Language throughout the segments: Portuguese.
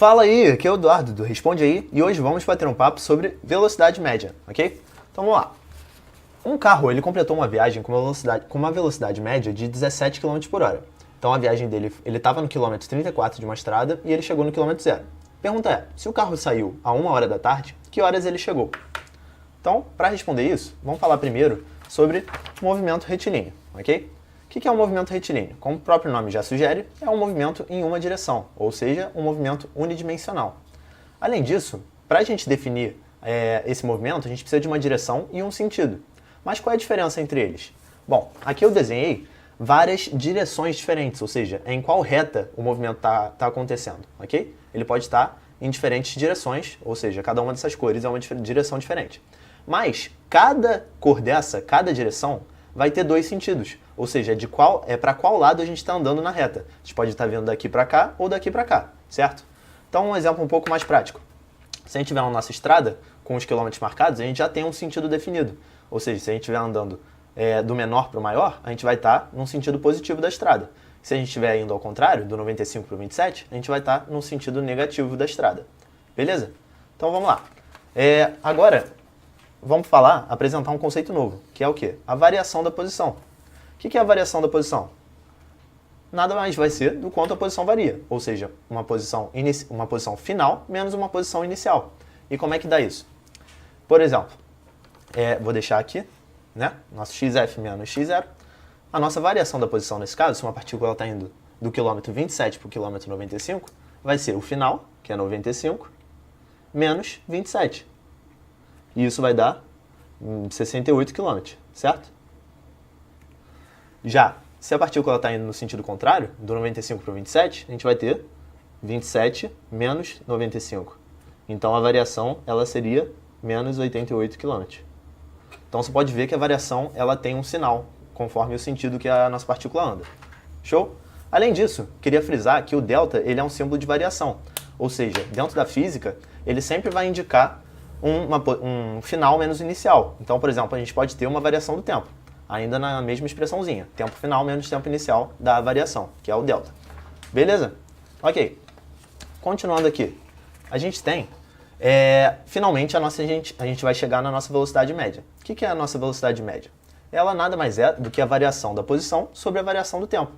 Fala aí, aqui é o Eduardo do Responde Aí e hoje vamos bater um papo sobre velocidade média, ok? Então vamos lá. Um carro ele completou uma viagem com uma velocidade média de 17 km por hora. Então a viagem dele, ele estava no quilômetro 34 de uma estrada e ele chegou no quilômetro 0. Pergunta é, se o carro saiu a 1 hora da tarde, que horas ele chegou? Então, para responder isso, vamos falar primeiro sobre movimento retilíneo, ok? O que é um movimento retilíneo? Como o próprio nome já sugere, é um movimento em uma direção, ou seja, um movimento unidimensional. Além disso, para a gente definir esse movimento, a gente precisa de uma direção e um sentido. Mas qual é a diferença entre eles? Bom, aqui eu desenhei várias direções diferentes, ou seja, em qual reta o movimento está acontecendo, ok? Ele pode estar em diferentes direções, ou seja, cada uma dessas cores é uma direção diferente. Mas cada cor dessa, cada direção, vai ter dois sentidos, ou seja, para qual lado a gente está andando na reta. A gente pode estar vindo daqui para cá ou daqui para cá, certo? Então um exemplo um pouco mais prático. Se a gente estiver na nossa estrada, com os quilômetros marcados, a gente já tem um sentido definido. Ou seja, se a gente estiver andando do menor para o maior, a gente vai estar num sentido positivo da estrada. Se a gente estiver indo ao contrário, do 95 para o 27, a gente vai estar num sentido negativo da estrada. Beleza? Então vamos lá. Agora, vamos apresentar um conceito novo, que é o quê? A variação da posição. O que é a variação da posição? Nada mais vai ser do quanto a posição varia, ou seja, uma posição final menos uma posição inicial. E como é que dá isso? Por exemplo, vou deixar aqui, né? Nosso xf menos x0. A nossa variação da posição nesse caso, se uma partícula está indo do quilômetro 27 para o quilômetro 95, vai ser o final, que é 95, menos 27. E isso vai dar 68 km, certo? Já, se a partícula está indo no sentido contrário, do 95 para o 27, a gente vai ter 27 menos 95. Então a variação ela seria menos 88 km. Então você pode ver que a variação ela tem um sinal, conforme o sentido que a nossa partícula anda. Show? Além disso, queria frisar que o delta ele é um símbolo de variação. Ou seja, dentro da física, ele sempre vai indicar um final menos inicial. Então, por exemplo, a gente pode ter uma variação do tempo, ainda na mesma expressãozinha. Tempo final menos tempo inicial da variação, que é o delta. Beleza? Ok. Continuando aqui. A gente tem, finalmente, a gente vai chegar na nossa velocidade média. O que é a nossa velocidade média? Ela nada mais é do que a variação da posição sobre a variação do tempo.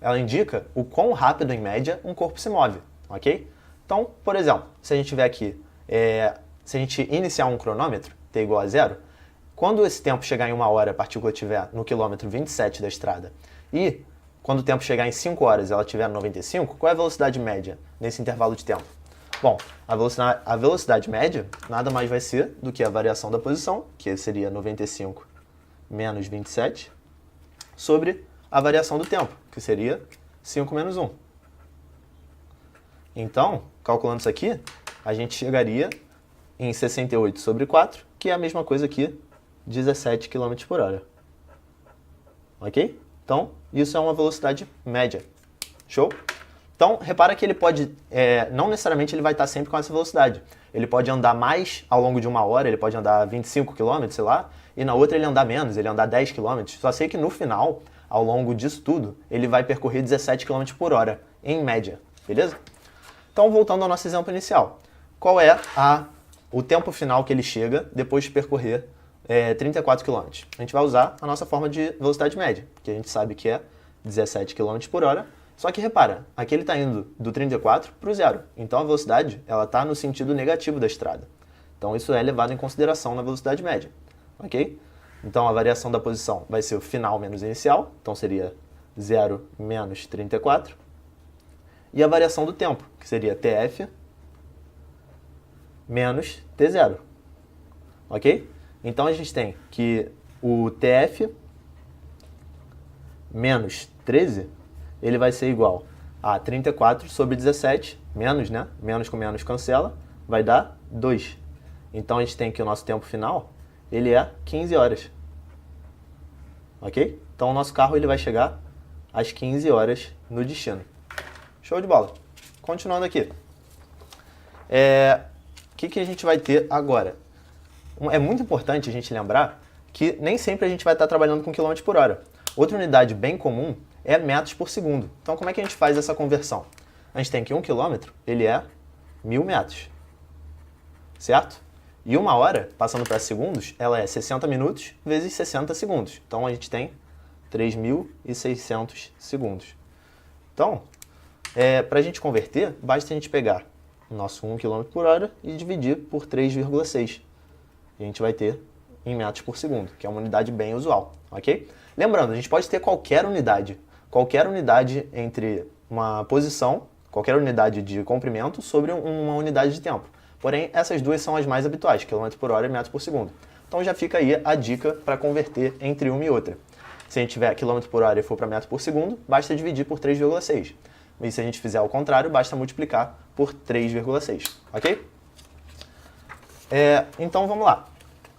Ela indica o quão rápido, em média, um corpo se move. Ok? Então, por exemplo, se a gente tiver aqui, se a gente iniciar um cronômetro, t igual a 0, quando esse tempo chegar em 1 hora, a partícula estiver no quilômetro 27 da estrada, e quando o tempo chegar em 5 horas ela estiver no 95, qual é a velocidade média nesse intervalo de tempo? Bom, a velocidade média nada mais vai ser do que a variação da posição, que seria 95 menos 27, sobre a variação do tempo, que seria 5 menos 1. Então, calculando isso aqui, a gente chegaria em 68 sobre 4, que é a mesma coisa que 17 km por hora. Ok? Então, isso é uma velocidade média. Show? Então, repara que ele pode, não necessariamente ele vai estar sempre com essa velocidade. Ele pode andar mais ao longo de 1 hora, ele pode andar 25 km, sei lá, e na outra ele andar menos, ele andar 10 km. Só sei que no final, ao longo disso tudo, ele vai percorrer 17 km por hora, em média. Beleza? Então, voltando ao nosso exemplo inicial. Qual é o tempo final que ele chega depois de percorrer 34 km? A gente vai usar a nossa forma de velocidade média, que a gente sabe que é 17 km por hora. Só que repara, aqui ele está indo do 34 para o 0. Então a velocidade está no sentido negativo da estrada. Então isso é levado em consideração na velocidade média. Ok? Então a variação da posição vai ser o final menos inicial. Então seria 0 menos 34. E a variação do tempo, que seria TF menos T0. Ok? Então a gente tem que o TF menos 13, ele vai ser igual a 34 sobre 17, menos, né? Menos com menos cancela, vai dar 2. Então a gente tem que o nosso tempo final, ele é 15 horas. Ok? Então o nosso carro ele vai chegar às 15 horas no destino. Show de bola. Continuando aqui. O que a gente vai ter agora? É muito importante a gente lembrar que nem sempre a gente vai estar trabalhando com km por hora. Outra unidade bem comum é metros por segundo. Então como é que a gente faz essa conversão? A gente tem que 1 km, ele é 1000 metros, certo? E uma hora, passando para segundos, ela é 60 minutos vezes 60 segundos. Então, a gente tem 3.600 segundos. Então, para a gente converter, basta a gente pegar o nosso 1 km por hora e dividir por 3,6. E a gente vai ter em metros por segundo, que é uma unidade bem usual, ok? Lembrando, a gente pode ter qualquer unidade entre uma posição, qualquer unidade de comprimento sobre uma unidade de tempo. Porém, essas duas são as mais habituais, km por hora e metro por segundo. Então já fica aí a dica para converter entre uma e outra. Se a gente tiver km por hora e for para metro por segundo, basta dividir por 3,6. E se a gente fizer ao contrário, basta multiplicar por 3,6, ok? Então vamos lá.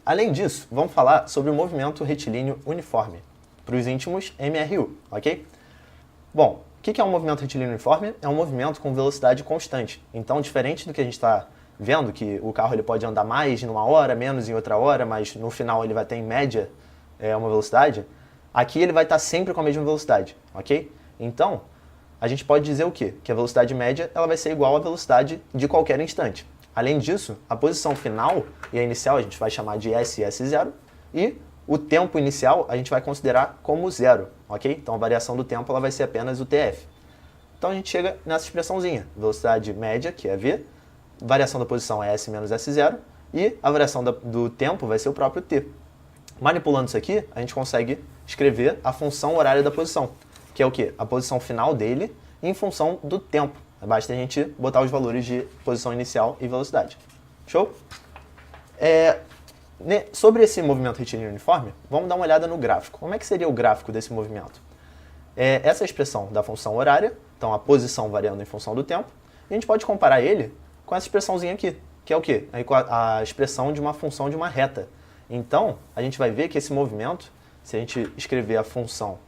Além disso, vamos falar sobre o movimento retilíneo uniforme, para os íntimos MRU, ok? Bom, o que é um movimento retilíneo uniforme? É um movimento com velocidade constante. Então, diferente do que a gente está vendo, que o carro ele pode andar mais numa hora, menos em outra hora, mas no final ele vai ter em média uma velocidade, aqui ele vai estar sempre com a mesma velocidade, ok? Então, a gente pode dizer o quê? Que a velocidade média ela vai ser igual à velocidade de qualquer instante. Além disso, a posição final e a inicial a gente vai chamar de S e S0, e o tempo inicial a gente vai considerar como zero, ok? Então a variação do tempo ela vai ser apenas o TF. Então a gente chega nessa expressãozinha, velocidade média, que é V, variação da posição é S menos S0, e a variação do tempo vai ser o próprio T. Manipulando isso aqui, a gente consegue escrever a função horária da posição, que é o quê? A posição final dele em função do tempo. Basta a gente botar os valores de posição inicial e velocidade. Show? Sobre esse movimento retilíneo uniforme, vamos dar uma olhada no gráfico. Como é que seria o gráfico desse movimento? Essa expressão da função horária, então a posição variando em função do tempo, e a gente pode comparar ele com essa expressãozinha aqui, que é o quê? A expressão de uma função de uma reta. Então, a gente vai ver que esse movimento, se a gente escrever a função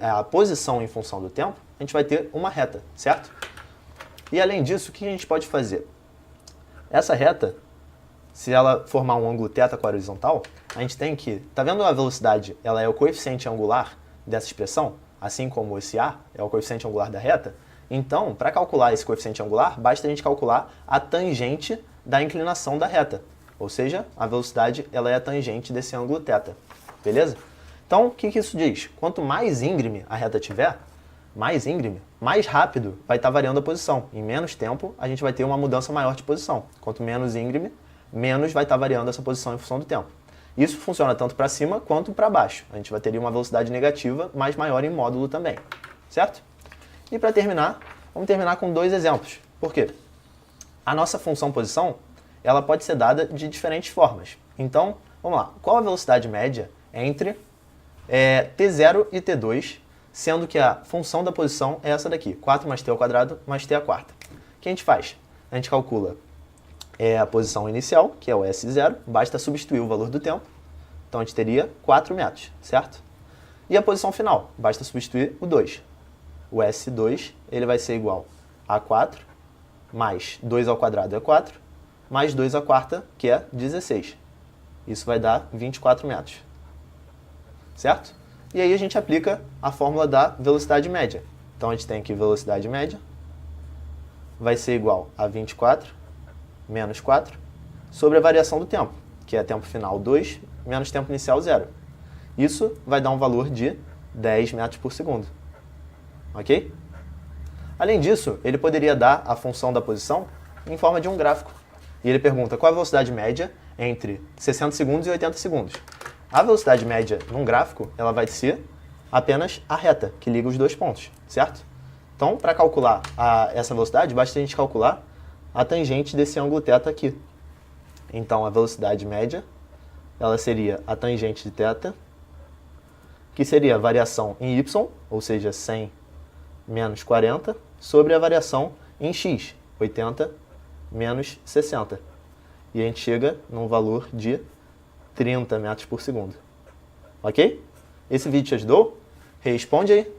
a posição em função do tempo, a gente vai ter uma reta, certo? E além disso, o que a gente pode fazer? Essa reta, se ela formar um ângulo θ com a horizontal, a gente tem que... Tá vendo a velocidade? Ela é o coeficiente angular dessa expressão, assim como esse A é o coeficiente angular da reta. Então, para calcular esse coeficiente angular, basta a gente calcular a tangente da inclinação da reta. Ou seja, a velocidade ela é a tangente desse ângulo θ. Beleza? Então, o que isso diz? Quanto mais íngreme a reta tiver, mais rápido vai estar variando a posição. Em menos tempo, a gente vai ter uma mudança maior de posição. Quanto menos íngreme, menos vai estar variando essa posição em função do tempo. Isso funciona tanto para cima quanto para baixo. A gente vai ter uma velocidade negativa, mas maior em módulo também. Certo? E para terminar, vamos terminar com dois exemplos. Por quê? A nossa função posição, ela pode ser dada de diferentes formas. Então, vamos lá. Qual a velocidade média entre T0 e T2, sendo que a função da posição é essa daqui, 4 mais t ao quadrado mais t à quarta. O que a gente faz? A gente calcula a posição inicial, que é o S0, basta substituir o valor do tempo, então a gente teria 4 metros, certo? E a posição final, basta substituir o 2. O S2 ele vai ser igual a 4, mais 2 ao quadrado é 4, mais 2 à quarta, que é 16. Isso vai dar 24 metros. Certo? E aí a gente aplica a fórmula da velocidade média. Então a gente tem que velocidade média vai ser igual a 24 menos 4 sobre a variação do tempo, que é tempo final 2 menos tempo inicial 0. Isso vai dar um valor de 10 metros por segundo. Ok? Além disso, ele poderia dar a função da posição em forma de um gráfico. E ele pergunta qual é a velocidade média entre 60 segundos e 80 segundos. A velocidade média num gráfico, ela vai ser apenas a reta, que liga os dois pontos, certo? Então, para calcular essa velocidade, basta a gente calcular a tangente desse ângulo θ aqui. Então, a velocidade média, ela seria a tangente de θ, que seria a variação em y, ou seja, 100 menos 40, sobre a variação em x, 80 menos 60. E a gente chega num valor de 30 metros por segundo. Ok? Esse vídeo te ajudou? Responde aí.